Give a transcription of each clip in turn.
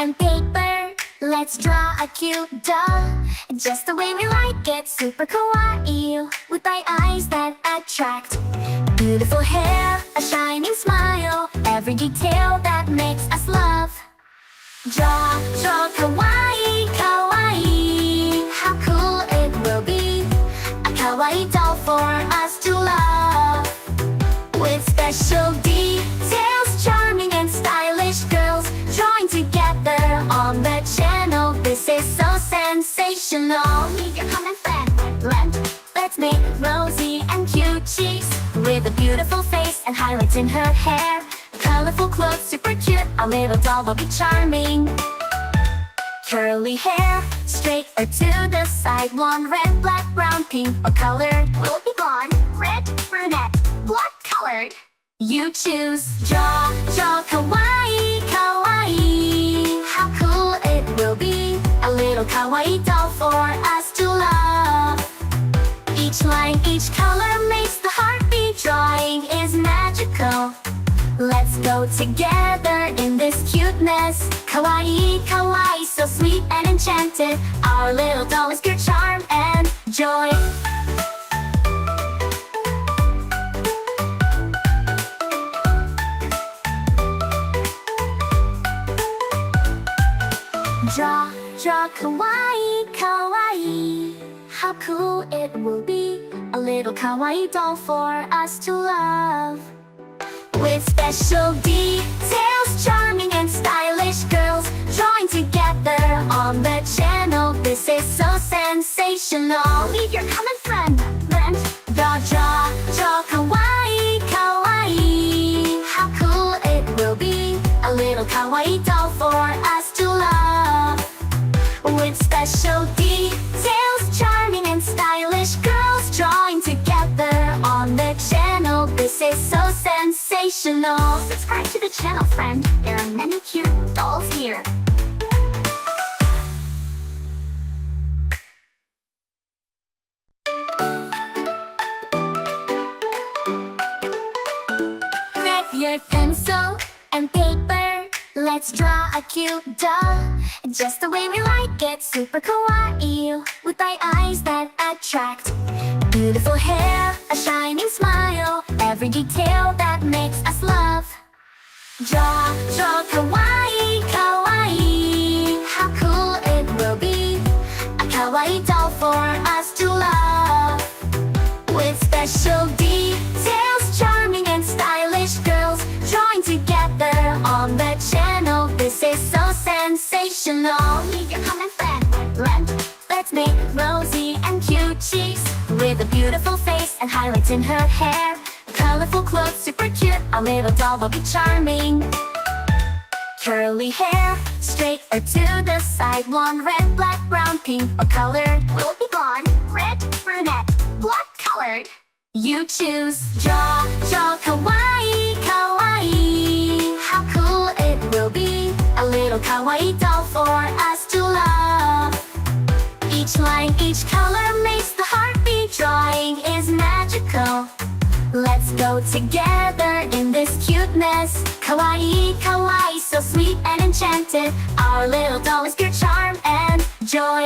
and paper. Let's draw a cute doll, just the way we like it. Super kawaii, with bright eyes that attract. Beautiful hair, a shining smile, every detail that makes us love. Draw kawaii, kawaii. How cool it will be, a kawaii doll for us to love. With special details, charming and stylish girls drawing together on the channel. This is so sensational. Meet your common friend, blend. Let's make rosy and cute cheeks, with a beautiful face and highlights in her hair. Colorful clothes, super cute, our little doll will be charming. Curly hair, straight or to the side. Blonde, red, black, brown, pink, or colored. Will it be blonde, red, brunette, black colored? You choose. Draw kawaii, kawaii. How cool it will be, a little kawaii doll for us to love. Each line, each color makes the heart beat. Drawing is magical. Let's go together in this cuteness. Kawaii, kawaii, so sweet and enchanted. Our little doll is pure charm and joy. Draw kawaii, kawaii. How cool it will be, a little kawaii doll for us to love. With special details, charming and stylish girls drawing together on the channel. This is so sensational. Meet your common friend, blend. Draw kawaii, kawaii. How cool it will be, a little kawaii doll for us to love. With special details, charming and stylish girls drawing together on the channel. This is so sensational. Subscribe to the channel, friend. There are many cute dolls here. Grab your pencil and paper. Let's draw a cute doll, just the way we like it. Super kawaii, with bright eyes that attract. Beautiful hair, a shining smile, every detail that makes us love. Draw kawaii, kawaii. How cool it will be, a kawaii doll for us to love. With special details, charming and stylish girls drawing together on the channel. This is so sensational. Meet your common friend, blend. Let's make rosy and cute cheeks, with a beautiful face and highlights in her hair. Colorful clothes, super cute, our little doll will be charming. Curly hair, straight or to the side. Blonde, red, black, brown, pink, or colored. Will it be blonde, red, brunette, black colored? You choose. Draw kawaii, kawaii. How cool it will be, a little kawaii doll for us to love. Each line, each color makes the heart beat. Drawing is magical. Let's go together in this cuteness. Kawaii, kawaii, so sweet and enchanted. Our little doll is pure charm and joy.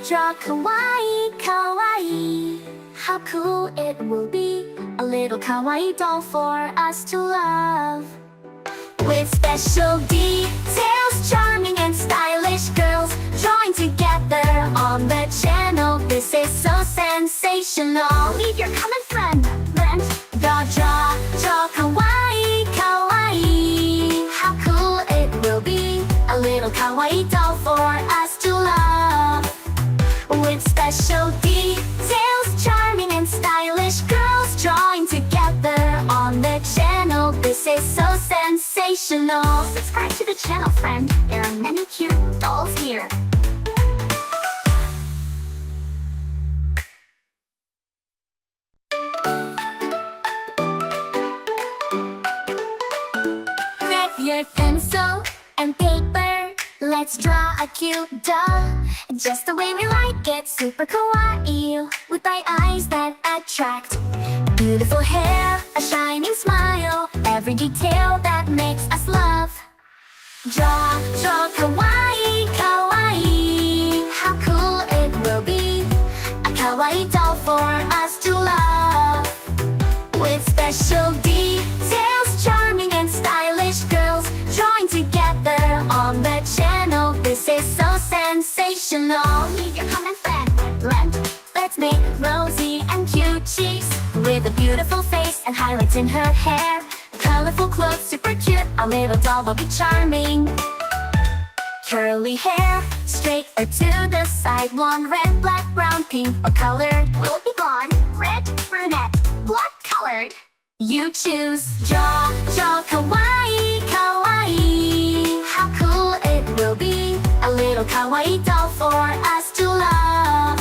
Draw kawaii, kawaii. How cool it will be, a little kawaii doll for us to love. With special details, charming and stylish girls drawing together on the channel. This is so sensational. Meet your common friend, blend. Draw kawaii, kawaii. How cool it will be, a little kawaii doll for us to love. With special details, charming and stylish girls drawing together on the channel. This is so sensational. Subscribe to the channel, friend. There are many cute dolls here. Grab your pencil and paper. Let's draw a cute doll, just the way we like it, super kawaii, with bright eyes that attract. Beautiful hair, a shining smile, every detail that makes us love. Draw kawaii, kawaii, how cool it will be, a kawaii doll for us to love. With special details, charming and stylish girls drawing together on the channel. This is so sensational. Leave your comment, friend. Let's make rosy and cute cheeks, with a beautiful face and highlights in her hair. Colorful clothes, super cute, our little doll will be charming. Curly hair, straight or to the side, blonde, red, black, brown, pink, or colored. Will it be blonde, red, brunette, black colored? You choose. Draw kawaii, kawaii, how cool it will be, a little kawaii doll for us to love.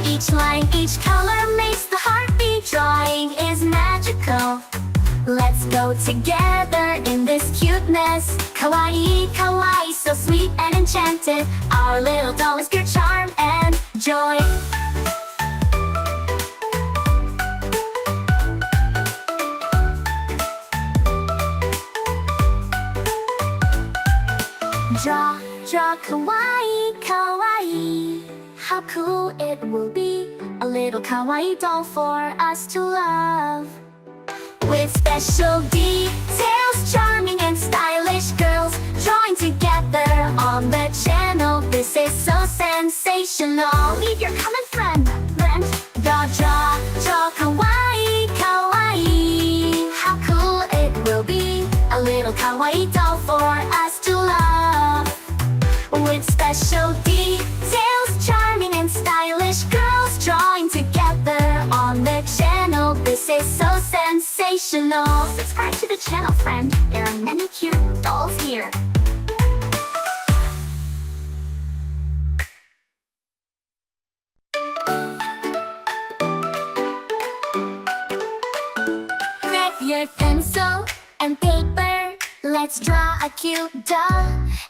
Each line, each color makes the heart beat. Drawing is magical. Let's go together in this cuteness. Kawaii, kawaii, so sweet and enchanted. Our little doll is pure charm and joy. Draw kawaii, kawaii, how cool it will be, a little kawaii doll for us to love. With special details, charming and stylish girls drawing together on the channel. This is so sensational. Leave your comment, friend. Draw kawaii, kawaii, how cool it will be, a little kawaii doll for us to love. With special details, charming and stylish girls drawing together on the channel. This is so sensational. Subscribe to the channel, friend. There are many cute dolls here. Grab your pencil and paper, let's draw a cute doll,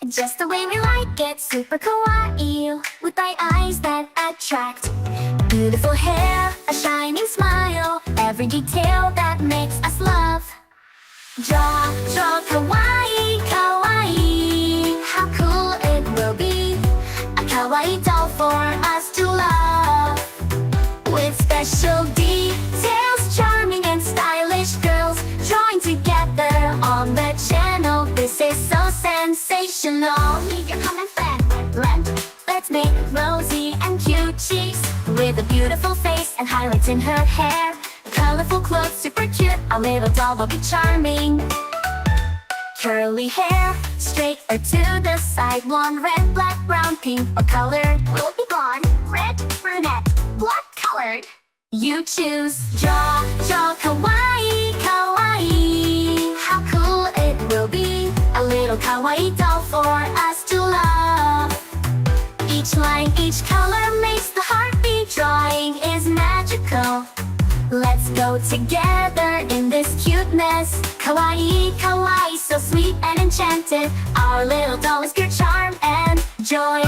just the way we like it, super kawaii, with bright eyes that attract. Beautiful hair, a shining smile, every detail that makes us love. Draw kawaii, kawaii, how cool it will be, a kawaii doll for us to love. With special details, charming and stylish girls drawing together on the channel. This is so sensational. Leave your comment, friend. Let's make rosy and cute cheeks, with a beautiful face and highlights in her hair. Colorful clothes, super cute, our little doll will be charming. Curly hair, straight or to the side, blonde, red, black, brown, pink, or colored. Will it be blonde, red, brunette, black colored? You choose. Draw kawaii, kawaii, how cool it will be, a little kawaii doll for us to love. Each line, each color makes the heart beat. Drawing is magical. Let's go together in this cuteness. Kawaii, kawaii, so sweet and enchanted. Our little doll is pure charm and joy.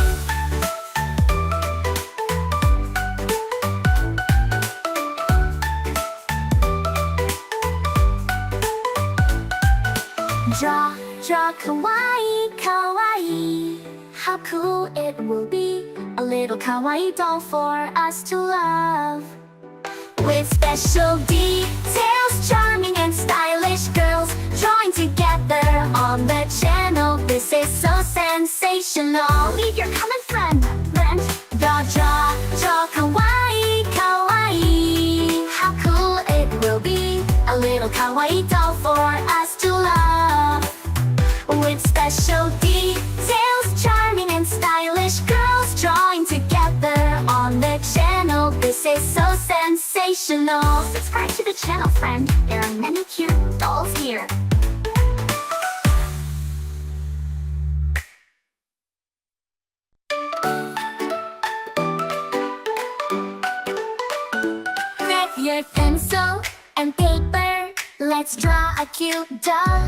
Draw kawaii, kawaii, how cool it will be, a little kawaii doll for us to love. With special details, charming and stylish girls drawing together on the channel. This is so sensational. Leave your comment, friend. Draw kawaii, kawaii, how cool it will be, a little kawaii doll for us to love. With special details, charming and stylish girls drawing together on the channel. This is so sensational. Subscribe to the channel, friend. There are many cute dolls here. Grab your pencil and paper, let's draw a cute doll,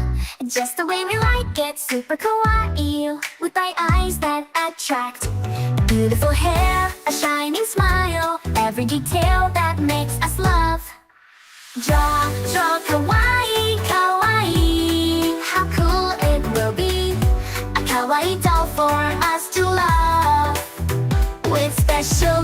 just the way we like it, super kawaii, with bright eyes that attract. Beautiful hair, a shining smile, every detail that makes us laugh. Draw kawaii, kawaii, how cool it will be, a kawaii doll for us to love, with special